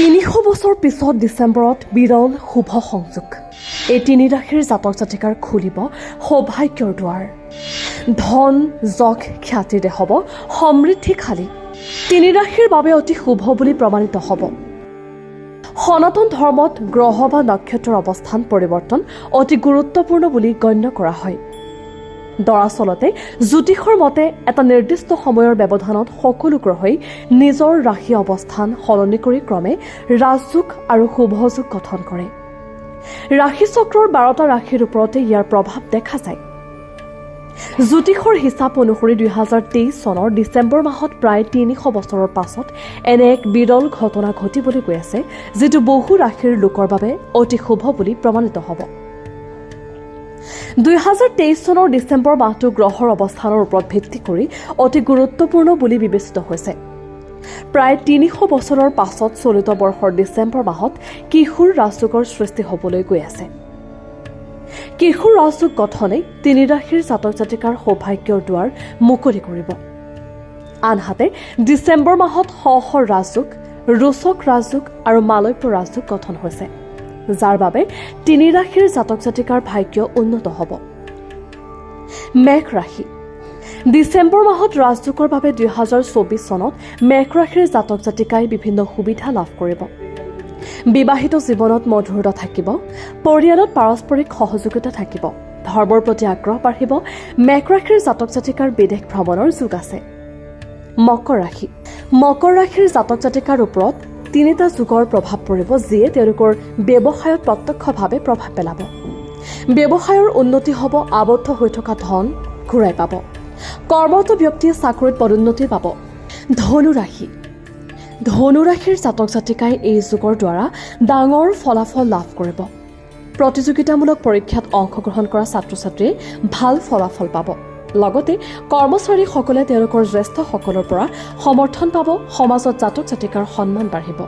300 বছৰ পিছত ডিচেম্বৰত বিৰল শুভ সংযোগ। এই তিনি ৰাশিৰ জাতক জাতিকাৰ খুলিব সৌভাগ্যৰ দুৱাৰ। ধন যশ খ্যাতিৰে হ'ব সমৃদ্ধিশালী। তিনি ৰাশিৰ বাবে অতি শুভ বুলি প্ৰমাণিত হ'ব। সনাতন ধৰ্মত গ্ৰহ বা নক্ষত্ৰৰ অৱস্থান পৰিৱৰ্তন অতি গুৰুত্বপূৰ্ণ বুলি গণ্য কৰা হয়। দৰাচলতে জ্যোতিষৰ মতে এটা নিৰ্দিষ্ট সময়ৰ ব্যৱধানত সকলো গ্ৰহই নিজৰ ৰাশি অৱস্থান সলনি কৰি ক্ৰমে ৰাজযোগ আৰু শুভযোগ গঠন কৰে। ৰাশিচক্ৰৰ 12টা ৰাশিৰ ওপৰতে ইয়াৰ প্ৰভাৱ দেখা যায়। জ্যোতিষৰ হিচাপ অনুসৰি 2023 চনৰ ডিচেম্বৰ মাহত প্ৰায় 300 বছৰৰ পাছত এনে এক বিৰল ঘটনা ঘটিবলৈ গৈ আছে, যিটো বহু ৰাশিৰ লোকৰ বাবে অতি শুভ বুলি প্ৰমাণিত হ'ব। 2023 চনৰ ডিচেম্বৰ মাহটো গ্ৰহৰ অৱস্থানৰ ওপৰত ভিত্তি কৰি অতি গুৰুত্বপূৰ্ণ বুলি বিবেচিত হৈছে। প্ৰায় 300 বছৰৰ পাছত চলিত বৰ্ষৰ ডিচেম্বৰ মাহত কিশোৰ ৰাজযোগৰ সৃষ্টি হ'বলৈ গৈ আছে। কিশোৰ ৰাজযোগ গঠনে তিনি ৰাশিৰ জাতক জাতিকাৰ সৌভাগ্যৰ দুৱাৰ মুকলি কৰিব। আনহাতে ডিচেম্বৰ মাহত শ ৰাজযোগ, ৰোচক ৰাজযোগ আৰু মালব্য ৰাজযোগ গঠন হৈছে, যাৰ বাবে তিনি ৰাশিৰ জাতক জাতিকাৰ ভাগ্য উন্নত হ'ব। মেঘ ৰাশি। ডিচেম্বৰ মাহত ৰাজযোগৰ বাবে 2024 চনত মেঘ ৰাশিৰ জাতক জাতিকাই বিভিন্ন সুবিধা লাভ কৰিব। বিবাহিত জীৱনত মধুৰতা থাকিব, পৰিয়ালত পাৰস্পৰিক সহযোগিতা থাকিব, ধৰ্মৰ প্ৰতি আগ্ৰহ বাঢ়িব। মেঘ ৰাশিৰ জাতক জাতিকাৰ বিদেশ ভ্ৰমণৰ যোগ আছে। মকৰ ৰাশি। মকৰ ৰাশিৰ জাতক জাতিকাৰ ওপৰত তিনিটা যুগৰ প্ৰভাৱ পৰিব, যিয়ে তেওঁলোকৰ ব্যৱসায়ত প্ৰত্যক্ষভাৱে প্ৰভাৱ পেলাব। ব্যৱসায়ৰ উন্নতি হ'ব, আবদ্ধ হৈ থকা ধন ঘূৰাই পাব। কৰ্মৰত ব্যক্তিয়ে চাকৰিত পদোন্নতি পাব। ধনু ৰাশি। ধনু ৰাশিৰ জাতক জাতিকাই এই যুগৰ দ্বাৰা ডাঙৰ ফলাফল লাভ কৰিব। প্ৰতিযোগিতামূলক পৰীক্ষাত অংশগ্ৰহণ কৰা ছাত্ৰ ছাত্ৰীয়ে ভাল ফলাফল পাব। লগতে কৰ্মচাৰীসকলে তেওঁলোকৰ জ্যেষ্ঠসকলৰ পৰা সমৰ্থন পাব। সমাজত জাতক জাতিকাৰ সন্মান বাঢ়িব।